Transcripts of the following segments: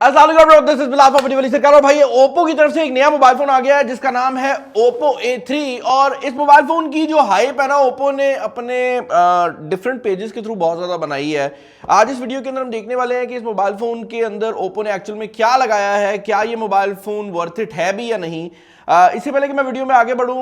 सरकार भाई ओप्पो की तरफ से एक नया मोबाइल फोन आ गया है जिसका नाम है ओप्पो A3 और इस मोबाइल फोन की जो हाइप है ना ओप्पो ने अपने डिफरेंट पेजेस के थ्रू बहुत ज्यादा बनाई है। आज इस वीडियो के अंदर हम देखने वाले हैं कि इस मोबाइल फोन के अंदर ओप्पो ने एक्चुअल में क्या लगाया है, क्या ये मोबाइल फोन वर्थ इट है भी या नहीं। इससे पहले कि मैं वीडियो में आगे बढ़ूं,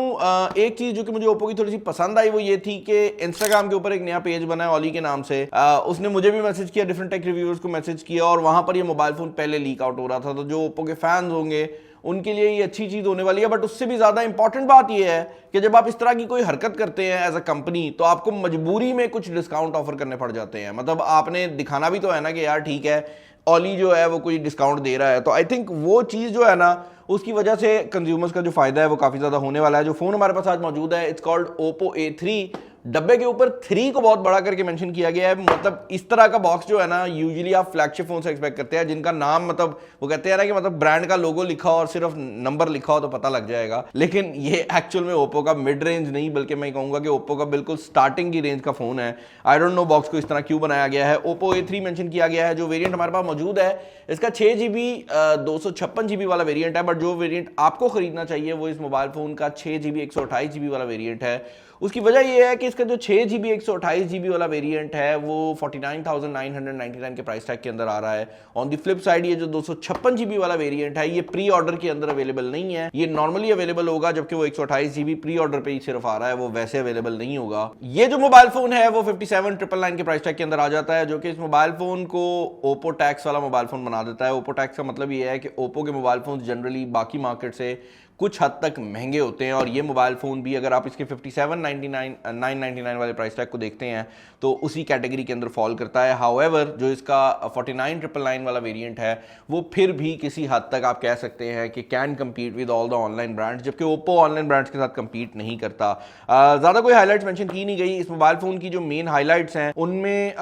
एक चीज जो कि मुझे ओप्पो की थोड़ी सी पसंद आई वो ये थी कि इंस्टाग्राम के ऊपर एक नया पेज बना है ओली के नाम से। उसने मुझे भी मैसेज किया, डिफरेंट टेक रिव्यूअर्स को मैसेज किया और वहां पर ये मोबाइल फोन पहले लीक आउट हो रहा था। तो जो ओप्पो के फैंस होंगे उनके लिए ये अच्छी चीज होने वाली है। बट उससे भी ज्यादा इंपॉर्टेंट बात ये है कि जब आप इस तरह की कोई हरकत करते हैं एज अ कंपनी तो आपको मजबूरी में कुछ डिस्काउंट ऑफर करने पड़ जाते हैं। मतलब आपने दिखाना भी तो है ना कि यार ठीक है ओली जो है वो कोई डिस्काउंट दे रहा है। तो आई थिंक वो चीज जो है ना उसकी वजह से कंज्यूमर्स का जो फायदा है वो काफी ज्यादा होने वाला है। जो फोन हमारे पास आज मौजूद है इट्स कॉल्ड ओप्पो A3। डब्बे के ऊपर 3 को बहुत बड़ा करके मेंशन किया गया है। मतलब इस तरह का बॉक्स जो है ना यूजुअली आप फ्लैगशिप फोन से एक्सपेक्ट करते हैं जिनका नाम मतलब वो कहते हैं ना कि मतलब ब्रांड का लोगो लिखा हो और सिर्फ नंबर लिखा हो तो पता लग जाएगा। लेकिन ये एक्चुअल में ओप्पो का मिड रेंज नहीं बल्कि मैं कहूंगा कि ओप्पो का बिल्कुल स्टार्टिंग की रेंज का फोन है। आई डोंट नो बॉक्स को इस तरह क्यों बनाया गया है। ओप्पो A3 मेंशन किया गया है। जो वेरिएंट हमारे पास मौजूद है इसका 6GB 256GB वाला वेरिएंट है। बट जो वेरिएंट आपको खरीदना चाहिए वो इस मोबाइल फोन का 6GB 128GB वाला वेरिएंट है। उसकी वजह यह है कि इसका जो 6GB 128GB वाला वेरिएंट है वो 49,999 के प्राइस टैग के अंदर आ रहा है। ऑन द फ्लिप साइड ये जो 256GB वाला वेरिएंट है ये प्री ऑर्डर के अंदर अवेलेबल नहीं है। ये नॉर्मली अवेलेबल होगा, जबकि वो 128GB प्री ऑर्डर पे ही सिर्फ आ रहा है, वो वैसे अवेलेबल नहीं होगा। ये जो मोबाइल फोन है वो 57,999 के प्राइस टैग के अंदर आ जाता है, जो कि इस मोबाइल फोन को ओप्पो टैक्स वाला मोबाइल फोन बना देता है। ओप्पो टैक्स का मतलब ये है कि ओप्पो के मोबाइल फोन जनरली बाकी मार्केट से कुछ हद तक महंगे होते हैं और ये मोबाइल फोन भी अगर आप इसके 57,999 वाले प्राइस टैग को देखते हैं तो उसी कैटेगरी के अंदर फॉल करता है। हाउएवर जो इसका 49,999 वाला वेरिएंट है वो फिर भी किसी हद तक आप कह सकते हैं कि can compete with all the online brands, जबकि ओप्पो ऑनलाइन ब्रांड्स के साथ कम्पीट नहीं करता। ज़्यादा कोई हाईलाइट्स मेंशन की नहीं गई। इस मोबाइल फोन की जो मेन हाईलाइट्स हैं उनमें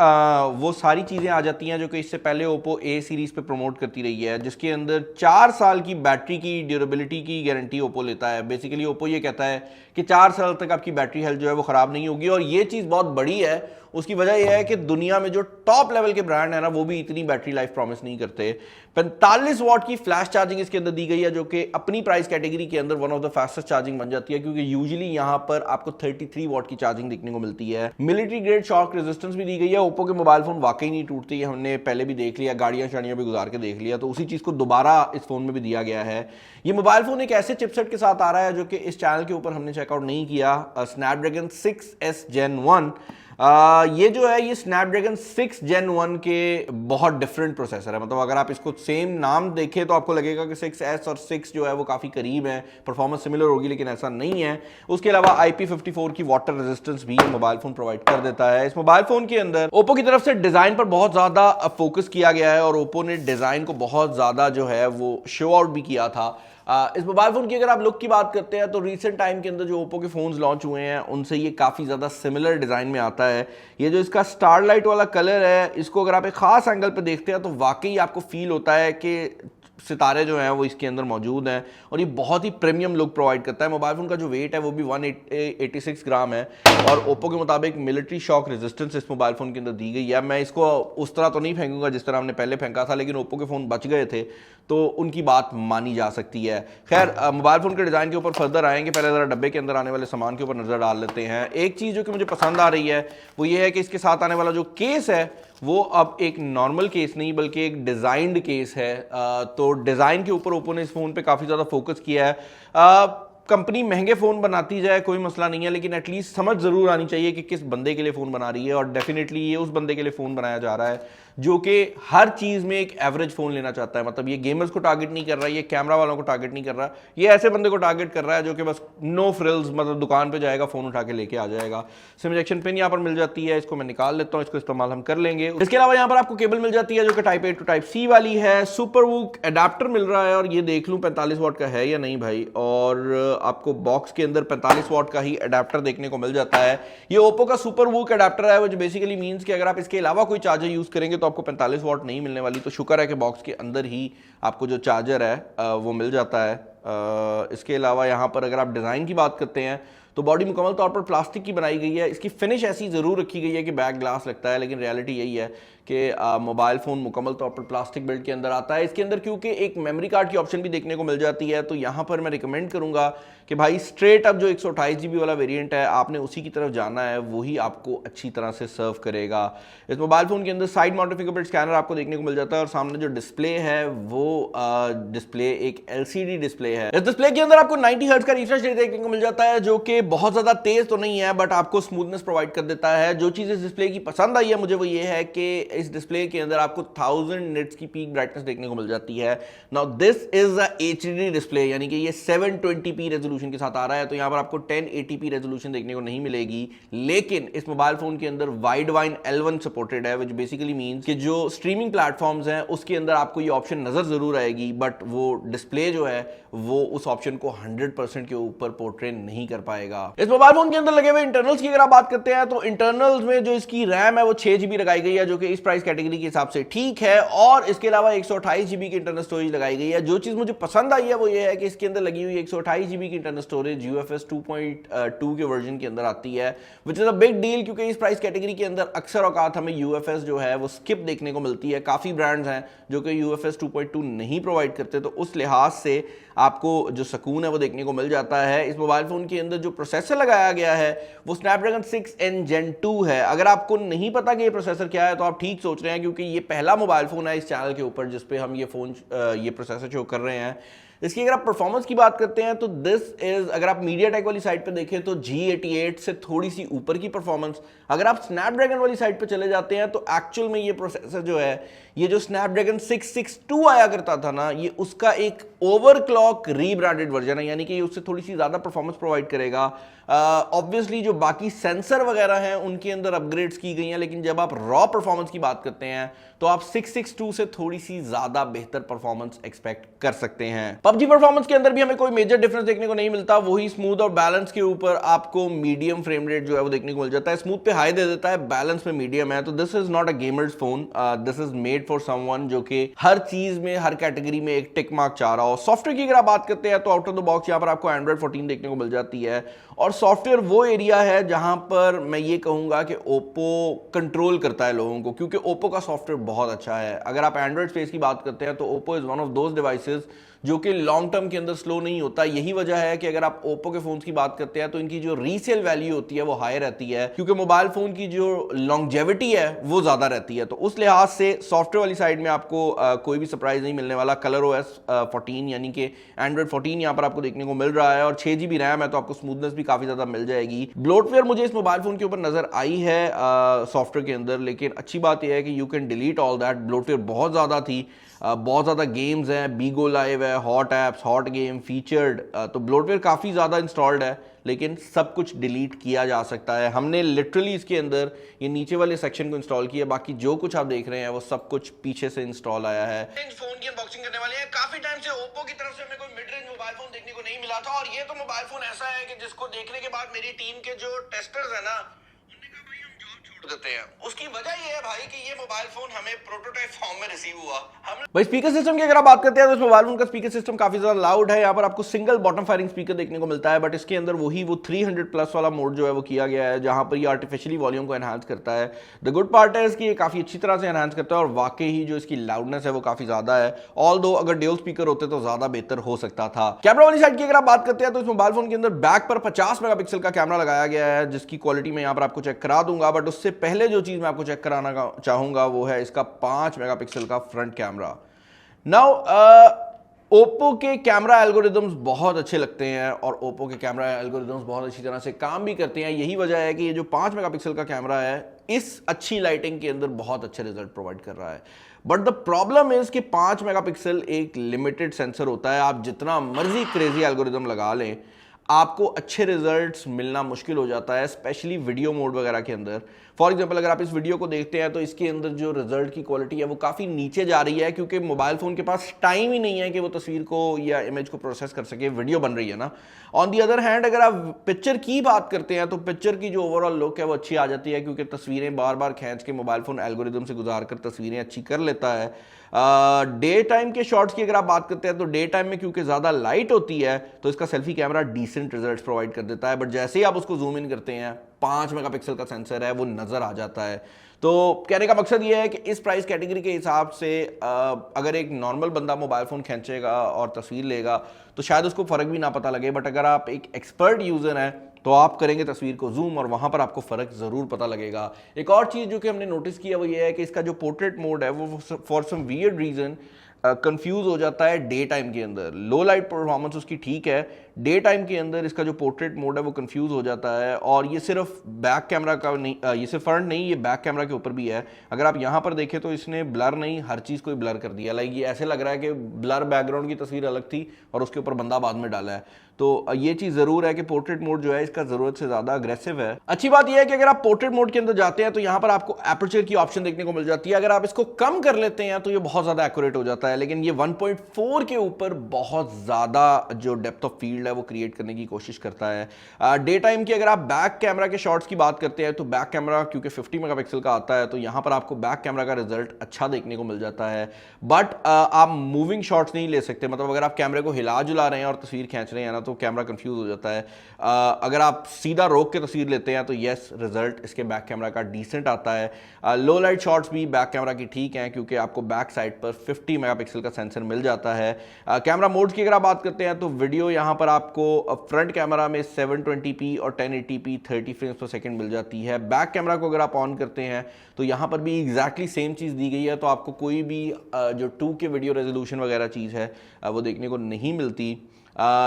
वो सारी चीज़ें आ जाती हैं जो कि इससे पहले ओप्पो A सीरीज पे प्रमोट करती रही है, जिसके अंदर 4 साल की बैटरी की ड्यूरेबिलिटी की गारंटी ओप्पो लेता है। बेसिकली ओप्पो ये कहता है कि 4 साल तक आपकी बैटरी हेल्थ जो है वो खराब नहीं होगी। और ये चीज बहुत बड़ी है। उसकी वजह यह है कि दुनिया में जो टॉप लेवल के ब्रांड है ना वो भी इतनी बैटरी लाइफ प्रॉमिस नहीं करते। 45 वॉट की फ्लैश चार्जिंग इसके अंदर दी गई है, जो कि अपनी प्राइस कैटेगरी के अंदर one of the fastest charging बन जाती है, क्योंकि यूजुअली यहां पर आपको 33 वॉट की चार्जिंग देखने को मिलती है। मिलिट्री ग्रेड शॉक रेजिस्टेंस भी दी गई है। ओप्पो के मोबाइल फोन वाकई नहीं टूटती है, हमने पहले भी देख लिया, गाड़ियां शाड़ियां भी गुजार के देख लिया, तो उसी चीज को दोबारा इस फोन में भी दिया गया है। ये मोबाइल फोन एक ऐसे चिपसेट के साथ आ रहा है जो कि इस चैनल के ऊपर हमने चेकआउट नहीं किया, स्नैपड्रैगन 6S Gen 1। ये जो है ये स्नैपड्रैगन 6 Gen 1 के बहुत डिफरेंट प्रोसेसर है। मतलब अगर आप इसको सेम नाम देखें तो आपको लगेगा कि 6S और 6 जो है वो काफ़ी करीब है, परफॉर्मेंस सिमिलर होगी, लेकिन ऐसा नहीं है। उसके अलावा IP54 की वाटर रेजिस्टेंस भी मोबाइल फोन प्रोवाइड कर देता है। इस मोबाइल फोन के अंदर ओप्पो की तरफ से डिज़ाइन पर बहुत ज़्यादा फोकस किया गया है और ओप्पो ने डिज़ाइन को बहुत ज़्यादा जो है वो शो आउट भी किया था। इस मोबाइल फोन की अगर आप लुक की बात करते हैं तो रिसेंट टाइम के अंदर जो ओप्पो के फोन्स लॉन्च हुए हैं उनसे ये काफ़ी ज़्यादा सिमिलर डिज़ाइन में आता है। ये जो इसका स्टारलाइट वाला कलर है इसको अगर आप एक खास एंगल पे देखते हैं तो वाकई आपको फील होता है कि सितारे जो हैं वो इसके अंदर मौजूद हैं और ये बहुत ही प्रीमियम लुक प्रोवाइड करता है। मोबाइल फोन का जो वेट है वो भी 186 ग्राम है और ओप्पो के मुताबिक मिलिट्री शॉक रेजिस्टेंस इस मोबाइल फोन के अंदर दी गई है। मैं इसको उस तरह तो नहीं फेंकूंगा जिस तरह हमने पहले फेंका था, लेकिन ओप्पो के फोन बच गए थे तो उनकी बात मानी जा सकती है। खैर मोबाइल फोन के डिज़ाइन के ऊपर फर्दर आएंगे, पहले ज़रा डब्बे के अंदर आने वाले सामान के ऊपर नज़र डाल लेते हैं। एक चीज़ जो कि मुझे पसंद आ रही है वो ये है कि इसके साथ आने वाला जो केस है वो अब एक नॉर्मल केस नहीं बल्कि एक डिज़ाइंड केस है। तो डिज़ाइन के ऊपर ओप्पो ने इस फ़ोन पे काफ़ी ज़्यादा फोकस किया है। कंपनी महंगे फ़ोन बनाती जाए कोई मसला नहीं है, लेकिन एटलीस्ट समझ ज़रूर आनी चाहिए कि किस बंदे के लिए फ़ोन बना रही है। और डेफिनेटली ये उस बंदे के लिए फ़ोन बनाया जा रहा है जो कि हर चीज़ में एक एवरेज फ़ोन लेना चाहता है। मतलब ये गेमर्स को टारगेट नहीं कर रहा, ये कैमरा वालों को टारगेट नहीं कर रहा, ये ऐसे बंदे को टारगेट कर रहा है जो कि बस नो फ्रिल्स, मतलब दुकान पे जाएगा फ़ोन उठा के लेके आ जाएगा। सिम इजेक्शन पिन यहाँ पर मिल जाती है, इसको मैं निकाल लेता हूँ, इसको इस्तेमाल हम कर लेंगे। इसके अलावा यहाँ पर आपको केबल मिल जाती है जो कि type A to type C वाली है। सुपर वूक एडाप्टर मिल रहा है और ये देख लूँ 45 वाट का है या नहीं भाई, और आपको बॉक्स के अंदर 45 वाट का ही एडाप्टर देखने को मिल जाता है। ये ओप्पो का सुपर वूक एडाप्टर है, जो बेसिकली मींस कि अगर आप इसके अलावा कोई चार्जर यूज करेंगे तो आपको 45 वाट नहीं मिलने वाली। तो शुक्र है कि बॉक्स के अंदर ही आपको जो चार्जर है वो मिल जाता है। इसके अलावा यहाँ पर अगर आप डिज़ाइन की बात करते हैं तो बॉडी मुकम्मल तौर पर प्लास्टिक की बनाई गई है, इसकी फिनिश ऐसी ज़रूर रखी गई है कि बैक ग्लास लगता है, लेकिन रियलिटी यही है कि मोबाइल फ़ोन मुकम्मल तौर पर प्लास्टिक बिल्ड के अंदर आता है। इसके अंदर क्योंकि एक मेमोरी कार्ड की ऑप्शन भी देखने को मिल जाती है, तो यहाँ पर मैं रिकमेंड करूँगा कि भाई स्ट्रेट अप जो 128 GB वाला वेरिएंट है आपने उसी की तरफ जाना है, वही आपको अच्छी तरह से सर्व करेगा। इस मोबाइल फ़ोन के अंदर साइड माउंटेड फिंगरप्रिंट स्कैनर आपको देखने को मिल जाता है और सामने जो डिस्प्ले है वो डिस्प्ले एक LCD डिस्प्ले है। इस डिस्प्ले के अंदर आपको 90 हर्ट्ज का रिफ्रेश रेट देखने को मिल जाता है, जो कि बहुत ज़्यादा तेज़ तो नहीं है बट आपको स्मूथनेस प्रोवाइड कर देता है। जो चीज़ इस डिस्प्ले की पसंद आई है मुझे वो ये है कि इस डिस्प्ले के अंदर आपको 1000 निट्स की पीक ब्राइटनेस देखने को मिल जाती है। Now this is a HD display, यानी कि ये 720p रेजोल्यूशन के साथ आ रहा है, तो यहाँ पर आपको 1080p रेजोल्यूशन देखने को नहीं मिलेगी। लेकिन इस मोबाइल फोन के अंदर वाइड वाइन L1 सपोर्टेड है, विच बेसिकली मींस कि जो स्ट्रीमिंग प्लेटफॉर्म्स हैं उसके अंदर आपको ये ऑप्शन नजर जरूर आएगी, बट वो डिस्प्ले जो है वो उस ऑप्शन को 100% के ऊपर पोर्ट्रे नहीं कर पाएगा। इस मोबाइल फोन के अंदर लगे हुए इंटरनल्स की अगर आप बात करते हैं तो इंटरनल्स में जो इसकी रैम है वो 6 GB लगाई गई है, जो कि इस प्राइस कैटेगरी के हिसाब से ठीक है, और इसके अलावा 128 GB की इंटरनल स्टोरेज लगाई गई है। जो चीज मुझे पसंद आई है वो ये है कि इसके अंदर लगी हुई 128 GB की इंटरनल स्टोरेज UFS 2.2 के वर्जन के अंदर आती है, which is a big deal, क्योंकि इस प्राइस कैटेगरी के अंदर अक्सर औकात हमें UFS जो है वो स्किप देखने को मिलती है। काफी ब्रांड्स हैं जो कि UFS 2.2 नहीं प्रोवाइड करते, तो उस लिहाज से आपको जो सुकून है वो देखने को मिल जाता है। इस मोबाइल फोन के अंदर जो प्रोसेसर लगाया गया है वो स्नैपड्रैगन 6N Gen 2 है। अगर आपको नहीं पता कि ये प्रोसेसर क्या है तो आप ठीक सोच रहे हैं, क्योंकि ये पहला मोबाइल फोन है इस चैनल के ऊपर जिस पे हम ये प्रोसेसर शो कर रहे हैं। इसकी अगर आप परफॉर्मेंस की बात करते हैं तो दिस इज, अगर आप मीडियाटेक वाली साइड पे देखें तो G88 से थोड़ी सी ऊपर की परफॉर्मेंस। अगर आप स्नैपड्रैगन वाली साइड पे चले जाते हैं तो एक्चुअल में ये प्रोसेसर जो है, ये जो स्नैपड्रैगन 662 आया करता था ना, ये उसका एक ओवरक्लॉक रीब्रांडेड वर्जन है, यानी कि ये उससे थोड़ी सी ज्यादा परफॉर्मेंस प्रोवाइड करेगा। ऑब्वियसली जो बाकी सेंसर वगैरह हैं उनके अंदर अपग्रेड्स की गई हैं, लेकिन जब आप रॉ परफॉर्मेंस की बात करते हैं तो आप 662 से थोड़ी सी ज्यादा बेहतर परफॉर्मेंस एक्सपेक्ट कर सकते हैं। PUBG परफॉर्मेंस के अंदर भी हमें कोई मेजर डिफरेंस देखने को नहीं मिलता, वही स्मूथ और बैलेंस के ऊपर आपको मीडियम फ्रेम रेट जो है वो देखने को मिल जाता है। स्मूथ पे हाई दे देता है, बैलेंस में मीडियम है, तो this is not a gamers phone, this is made for someone जो कि हर चीज में, हर कैटेगरी में एक टिक मार्क चाह रहा हो। सॉफ्टवेयर की अगर आप बात करते हैं तो आउट ऑफ द बॉक्स यहाँ पर आपको Android 14 देखने को मिल जाती है, और सॉफ्टवेयर वो एरिया है जहां पर मैं ये कहूंगा कि ओप्पो कंट्रोल करता है लोगों को, क्योंकि ओप्पो का सॉफ्टवेयर बहुत अच्छा है। अगर आप एंड्रॉइड स्पेस की बात करते हैं तो Oppo is one of those devices जो कि लॉन्ग टर्म के अंदर स्लो नहीं होता। यही वजह है कि अगर आप ओप्पो के फोन्स की बात करते हैं तो इनकी जो रीसेल वैल्यू होती है वो हाई रहती है, क्योंकि मोबाइल फोन की जो लॉन्गजेविटी है वो ज्यादा रहती है। तो उस लिहाज से सॉफ्टवेयर वाली साइड में आपको कोई भी सरप्राइज नहीं मिलने वाला। ColorOS 14 यानी कि Android 14 यहाँ पर आपको देखने को मिल रहा है, और 6 GB रैम है, तो आपको स्मूथनेस भी काफी ज्यादा मिल जाएगी। ब्लोटवेयर मुझे इस मोबाइल फोन के ऊपर नजर आई है सॉफ्टवेयर के अंदर, लेकिन अच्छी बात यह है कि you can delete all that. Bloatware बहुत ज्यादा थी, बहुत ज़्यादा गेम्स हैं, बीगो लाइव है, hot apps, hot game featured, तो ब्लोटवेयर काफ़ी ज़्यादा इंस्टॉल्ड है, लेकिन सब कुछ डिलीट किया जा सकता है। हमने लिटरली इसके अंदर ये नीचे वाले सेक्शन को इंस्टॉल किया, बाकी जो कुछ आप देख रहे हैं वो सब कुछ पीछे से इंस्टॉल आया है। फोन की अनबॉक्सिंग करने वाले हैं। काफी टाइम से ओप्पो की तरफ से हमें कोई मिड रेंज मोबाइल फोन देखने को नहीं मिला था, और ये तो मोबाइल फोन ऐसा है कि जिसको देखने के बाद मेरी टीम के जो टेस्टर्स है ना, देते हैं। उसकी वजह ये है भाई कि ये मोबाइल फोन हमें प्रोटोटाइप फॉर्म में रिसीव हुआ। भाई स्पीकर सिस्टम की अगर आप बात करते हैं तो इस मोबाइल फोन का स्पीकर सिस्टम काफी ज्यादा लाउड है। यहाँ पर आपको सिंगल बॉटम फायरिंग स्पीकर देखने को मिलता है, बट इसके अंदर वो 300 प्लस वाला मोड जो है वो किया गया है, जहां पर ये आर्टिफिशियली वॉल्यूम को एनहांस करता है। द गुड पार्ट है इसकी, ये काफी अच्छी तरह से एनहांस करता है, और वाकई ही जो इसकी लाउडनेस है वो काफी ज्यादा है। ऑल्दो अगर ड्यूल स्पीकर होते तो ज्यादा बेहतर हो सकता था। कैमरा वाली साइड की अगर आप बात करते हैं तो इस मोबाइल फोन के अंदर बैक पर 50 मेगापिक्सल का कैमरा लगाया गया है, जिसकी क्वालिटी मैं यहाँ पर आपको चेक करा दूंगा, बट उससे पहले जो चीज मैं आपको चेक कराना चाहूंगा वो है इसका 5 मेगापिक्सल का फ्रंट कैमरा। नाउ ओप्पो के कैमरा एल्गोरिदम्स बहुत अच्छे लगते हैं, और ओप्पो के कैमरा एल्गोरिदम्स बहुत अच्छी तरह से काम भी करते हैं। यही वजह है कि ये जो 5 मेगापिक्सल का कैमरा है इस अच्छी लाइटिंग के अंदर बहुत अच्छे रिजल्ट प्रोवाइड कर रहा है। बट द प्रॉब्लम इज कि 5 मेगापिक्सल एक लिमिटेड सेंसर होता है। आप जितना मर्जी क्रेजी एल्गोरिदम लगा लें, आपको अच्छे रिजल्ट्स मिलना मुश्किल हो जाता है, स्पेशली वीडियो मोड वगैरह के अंदर। फॉर एग्जाम्पल अगर आप इस वीडियो को देखते हैं तो इसके अंदर जो रिजल्ट की क्वालिटी है वो काफ़ी नीचे जा रही है, क्योंकि मोबाइल फ़ोन के पास टाइम ही नहीं है कि वो तस्वीर को या इमेज को प्रोसेस कर सके, वीडियो बन रही है ना। ऑन दी अदर हैंड अगर आप पिक्चर की बात करते हैं तो पिक्चर की जो ओवरऑल लुक है वो अच्छी आ जाती है, क्योंकि तस्वीरें बार बार खींच के मोबाइल फ़ोन एल्गोरिदम से गुजार कर तस्वीरें अच्छी कर लेता है। डे टाइम के शॉट्स की अगर आप बात करते हैं तो डे टाइम में क्योंकि ज़्यादा लाइट होती है तो इसका selfie camera decent results provide कर देता है, बट जैसे ही आप उसको जूम इन करते हैं 5 मेगापिक्सल का सेंसर है वो नज़र आ जाता है। तो कहने का मकसद ये है कि इस प्राइस कैटेगरी के हिसाब से अगर एक नॉर्मल बंदा मोबाइल फ़ोन खींचेगा और तस्वीर लेगा तो शायद उसको फ़र्क भी ना पता लगे, बट अगर आप एक एक्सपर्ट यूज़र हैं तो आप करेंगे तस्वीर को जूम और वहाँ पर आपको फ़र्क ज़रूर पता लगेगा। एक और चीज़ जो कि हमने नोटिस किया वो ये है कि इसका जो पोर्ट्रेट मोड है वो for some weird reason confuse हो जाता है डे टाइम के अंदर। लो लाइट परफॉर्मेंस उसकी ठीक है, डे टाइम के अंदर इसका जो पोर्ट्रेट मोड है वो कंफ्यूज हो जाता है। और ये सिर्फ बैक कैमरा का नहीं, ये सिर्फ फ्रंट नहीं, ये बैक कैमरा के ऊपर भी है। अगर आप यहाँ पर देखें तो इसने ब्लर नहीं, हर चीज़ को ब्लर कर दिया। लाइक ये ऐसे लग रहा है कि ब्लर बैकग्राउंड की तस्वीर अलग थी और उसके ऊपर बंदा बाद में डाला है। तो ये चीज़ ज़रूर है कि पोर्ट्रेट मोड जो है इसका ज़रूरत से ज़्यादा अग्रेसिव है। अच्छी बात यह है कि अगर आप पोर्ट्रेट मोड के अंदर जाते हैं तो यहाँ पर आपको एपर्चर की ऑप्शन देखने को मिल जाती है। अगर आप इसको कम कर लेते हैं तो ये बहुत ज़्यादा एक्यूरेट हो जाता है, लेकिन ये 1.4 के ऊपर बहुत ज़्यादा जो डेप्थ ऑफ फील्ड है वो क्रिएट करने की कोशिश करता है। डे टाइम की अगर आप बैक कैमरा के शॉट्स की बात करते हैं तो बैक कैमरा क्योंकि 50 मेगापिक्सल का आता है तो यहाँ पर आपको बैक कैमरा का रिजल्ट अच्छा देखने को मिल जाता है, बट आप मूविंग शॉट्स नहीं ले सकते। मतलब अगर आप कैमरे को हिला जुला रहे हैं और तस्वीर खींच रहे हैं ना तो कैमरा कंफ्यूज हो जाता है। अगर आप सीधा रोक के तस्वीर लेते हैं तो यस, रिजल्ट इसके बैक कैमरा का डिसेंट आता है। लो लाइट शॉट्स भी बैक कैमरा की ठीक हैं क्योंकि आपको बैक साइड पर 50 मेगापिक्सल का सेंसर मिल जाता है। कैमरा मोड्स की अगर आप बात करते हैं तो वीडियो यहाँ पर आपको फ्रंट कैमरा में 720p और 1080p 30 फ्रेम्स पर सेकंड मिल जाती है। बैक कैमरा को अगर आप ऑन करते हैं तो यहाँ पर भी एग्जैक्टली सेम चीज़ दी गई है, तो आपको कोई भी जो 2K वीडियो रेजोल्यूशन वगैरह चीज़ है वो देखने को नहीं मिलती।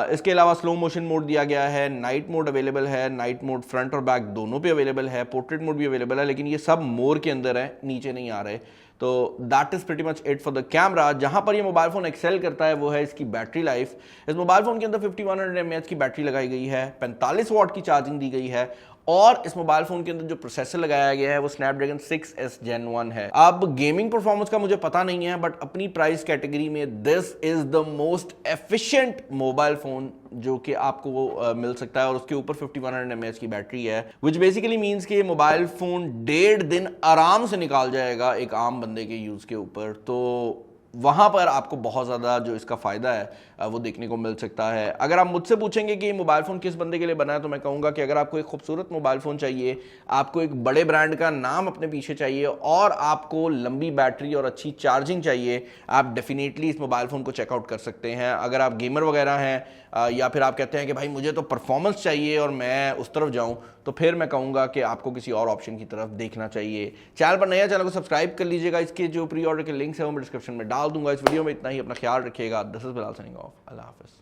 इसके अलावा स्लो मोशन मोड दिया गया है, नाइट मोड अवेलेबल है, नाइट मोड फ्रंट और बैक दोनों पे अवेलेबल है, पोर्ट्रेट मोड भी अवेलेबल है, लेकिन ये सब मोर के अंदर है, नीचे नहीं आ रहे। तो that is pretty much it for the camera. जहाँ पर ये मोबाइल फ़ोन एक्सेल करता है वो है इसकी बैटरी लाइफ। इस मोबाइल फ़ोन के अंदर 5100 mAh की बैटरी लगाई गई है, 45 वाट की चार्जिंग दी गई है, और इस मोबाइल फोन के अंदर जो प्रोसेसर लगाया गया है वो स्नैपड्रैगन 6S Gen 1 है। अब गेमिंग परफॉर्मेंस का मुझे पता नहीं है, बट अपनी प्राइस कैटेगरी में this is the most efficient mobile phone जो कि आपको मिल सकता है, और उसके ऊपर 5100 mAh की बैटरी है, विच बेसिकली मीन्स कि मोबाइल फोन 1.5 दिन आराम से निकाल जाएगा एक आम बंदे के यूज़ के ऊपर। तो वहाँ पर आपको बहुत ज़्यादा जो इसका फ़ायदा है वो देखने को मिल सकता है। अगर आप मुझसे पूछेंगे कि मोबाइल फ़ोन किस बंदे के लिए बना है तो मैं कहूँगा कि अगर आपको एक खूबसूरत मोबाइल फ़ोन चाहिए, आपको एक बड़े ब्रांड का नाम अपने पीछे चाहिए, और आपको लंबी बैटरी और अच्छी चार्जिंग चाहिए, आप डेफिनेटली इस मोबाइल फ़ोन को चेकआउट कर सकते हैं। अगर आप गेमर वगैरह हैं या फिर आप कहते हैं कि भाई मुझे तो परफॉर्मेंस चाहिए और मैं उस तरफ जाऊँ, तो फिर मैं कहूँगा कि आपको किसी और ऑप्शन की तरफ देखना चाहिए। चैनल पर नया, चैनल को सब्सक्राइब कर लीजिएगा। इसके जो प्री ऑर्डर के लिंक्स हैं वो मैं डिस्क्रिप्शन में डाल दूंगा। इस वीडियो में इतना ही, अपना ख्याल रखिएगा। This is Bilal signing off. अल्लाह हाफिज़।